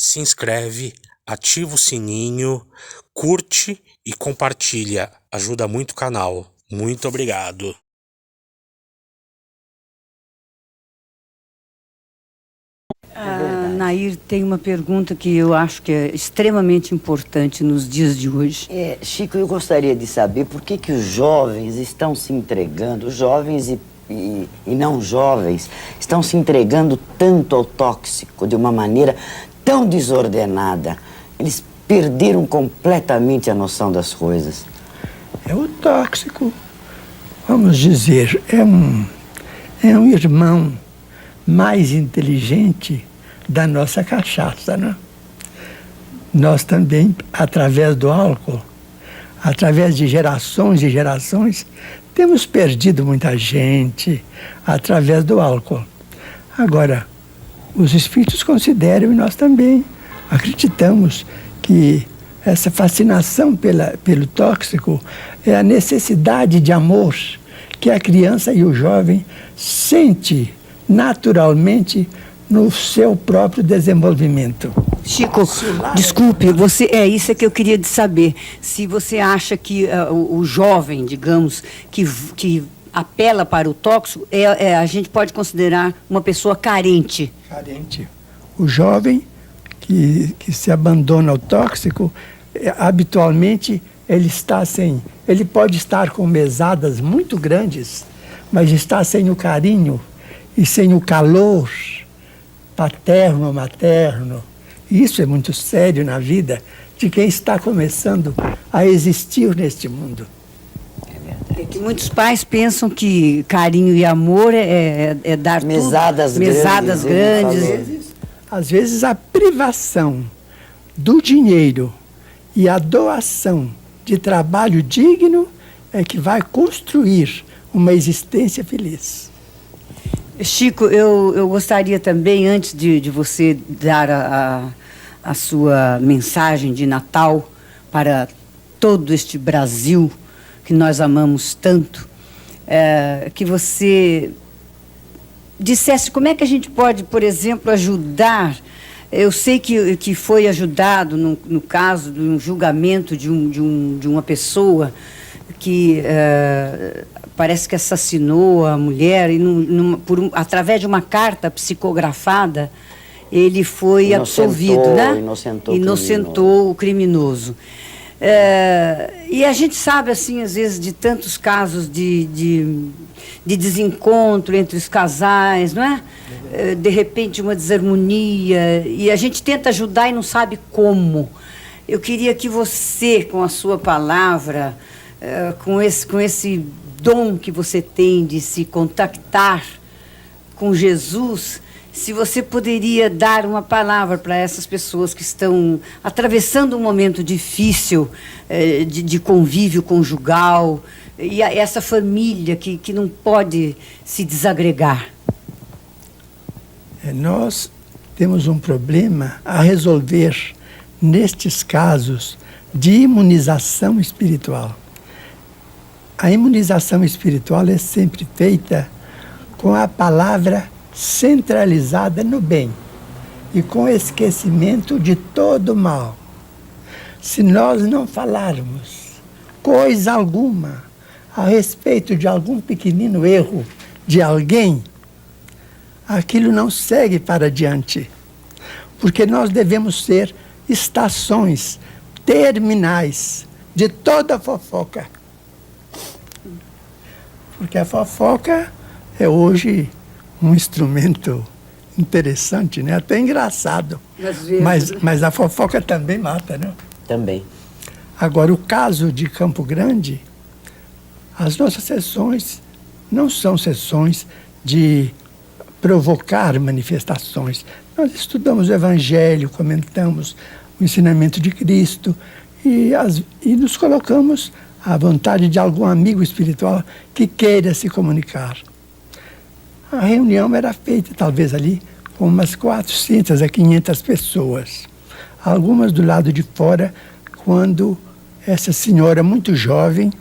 se inscreve, ativa o sininho, curte e compartilha. Ajuda muito o canal. Muito obrigado. Nair tem uma pergunta que eu acho que é extremamente importante nos dias de hoje. Chico, eu gostaria de saber por que os jovens estão se entregando, os jovens e não jovens, estão se entregando tanto ao tóxico de uma maneira tão desordenada. Eles perderam completamente a noção das coisas. O tóxico, vamos dizer, é um irmão mais inteligente da nossa cachaça, né? Nós também, através do álcool, através de gerações e gerações, temos perdido muita gente através do álcool. Agora, os espíritos consideram, e nós também acreditamos, que essa fascinação pelo tóxico é a necessidade de amor que a criança e o jovem sente naturalmente no seu próprio desenvolvimento. Chico, desculpe, isso é que eu queria saber. Se você acha que o jovem, digamos, que apela para o tóxico, a gente pode considerar uma pessoa carente. Carente. O jovem que se abandona ao tóxico, habitualmente ele pode estar com mesadas muito grandes, mas está sem o carinho e sem o calor paterno, materno. Isso é muito sério na vida de quem está começando a existir neste mundo. É que muitos pais pensam que carinho e amor é dar mesadas grandes. Às vezes a privação do dinheiro e a doação de trabalho digno é que vai construir uma existência feliz. Chico, eu gostaria também, antes de você dar a sua mensagem de Natal para todo este Brasil que nós amamos tanto, que você dissesse como é que a gente pode, por exemplo, ajudar. Eu sei que foi ajudado no caso de um julgamento de uma pessoa que parece que assassinou a mulher e através de uma carta psicografada ele foi absolvido, né? Inocentou o criminoso. E a gente sabe, assim, às vezes, de tantos casos de desencontro entre os casais, não é? De repente, uma desarmonia, e a gente tenta ajudar e não sabe como. Eu queria que você, com a sua palavra, com esse dom que você tem de se contactar com Jesus, se você poderia dar uma palavra para essas pessoas que estão atravessando um momento difícil de convívio conjugal, e essa família que não pode se desagregar. Nós temos um problema a resolver nestes casos de imunização espiritual. A imunização espiritual é sempre feita com a palavra centralizada no bem e com esquecimento de todo o mal. Se nós não falarmos coisa alguma a respeito de algum pequenino erro de alguém, aquilo não segue para diante, porque nós devemos ser estações terminais de toda a fofoca. Porque a fofoca é hoje um instrumento interessante, né? Até engraçado. Mas a fofoca também mata, né? Também. Agora, o caso de Campo Grande, as nossas sessões não são sessões de provocar manifestações. Nós estudamos o Evangelho, comentamos o ensinamento de Cristo e nos colocamos à vontade de algum amigo espiritual que queira se comunicar. A reunião era feita, talvez ali, com umas 400 a 500 pessoas. Algumas do lado de fora, quando essa senhora muito jovem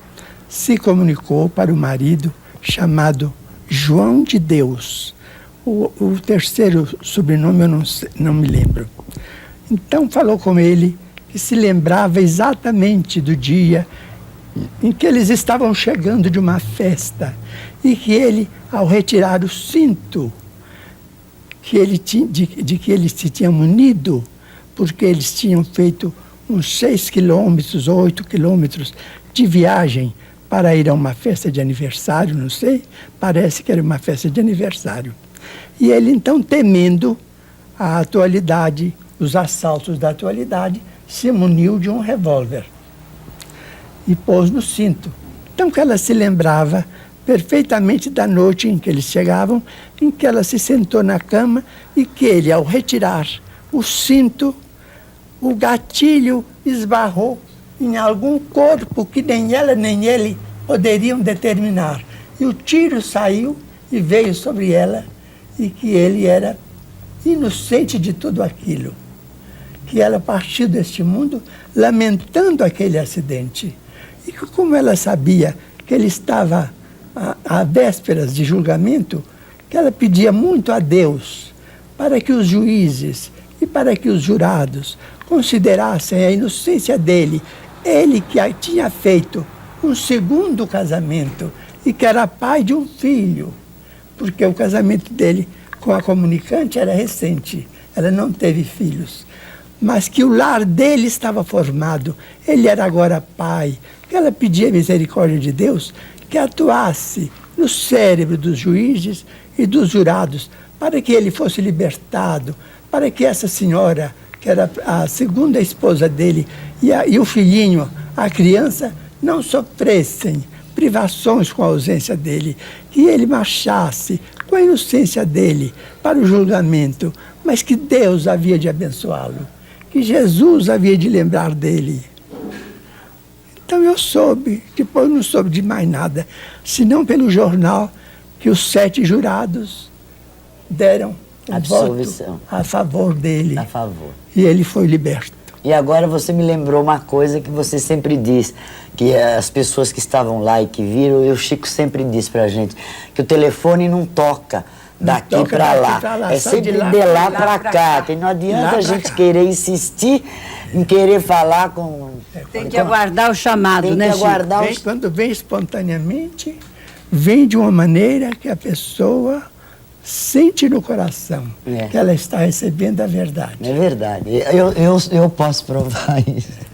se comunicou para o marido chamado João de Deus. O terceiro sobrenome eu não me lembro. Então falou com ele que se lembrava exatamente do dia em que eles estavam chegando de uma festa e que ele, ao retirar o cinto que ele de que eles se tinham munido, porque eles tinham feito uns 6 quilômetros ou 8 quilômetros de viagem para ir a uma festa de aniversário, não sei, parece que era uma festa de aniversário. E ele, então, temendo a atualidade, os assaltos da atualidade, se muniu de um revólver e pôs no cinto. Então, que ela se lembrava perfeitamente da noite em que eles chegavam, em que ela se sentou na cama e que ele, ao retirar o cinto, o gatilho esbarrou em algum corpo que nem ela nem ele poderiam determinar. E o tiro saiu e veio sobre ela, e que ele era inocente de tudo aquilo. Que ela partiu deste mundo lamentando aquele acidente. E que, como ela sabia que ele estava a vésperas de julgamento, que ela pedia muito a Deus para que os juízes e para que os jurados considerassem a inocência dele, ele que tinha feito um segundo casamento e que era pai de um filho, porque o casamento dele com a comunicante era recente, ela não teve filhos, mas que o lar dele estava formado, ele era agora pai, que ela pedia a misericórdia de Deus que atuasse no cérebro dos juízes e dos jurados, para que ele fosse libertado, para que essa senhora, que era a segunda esposa dele, e o filhinho, a criança, não sofressem privações com a ausência dele, que ele marchasse com a inocência dele para o julgamento, mas que Deus havia de abençoá-lo, que Jesus havia de lembrar dele. Então eu soube, depois não soube de mais nada, senão pelo jornal que os 7 jurados deram absolvição voto a favor dele. A favor. E ele foi liberto. E agora você me lembrou uma coisa que você sempre diz, que as pessoas que estavam lá e que viram, e o Chico sempre diz pra gente, que o telefone não toca daqui para lá. É sempre de lá para cá, que não adianta a gente querer insistir em querer falar com... Tem que aguardar o chamado, tem né, que aguardar Chico? Quando vem espontaneamente, vem de uma maneira que a pessoa sente no coração que ela está recebendo a verdade. É verdade. Eu posso provar isso.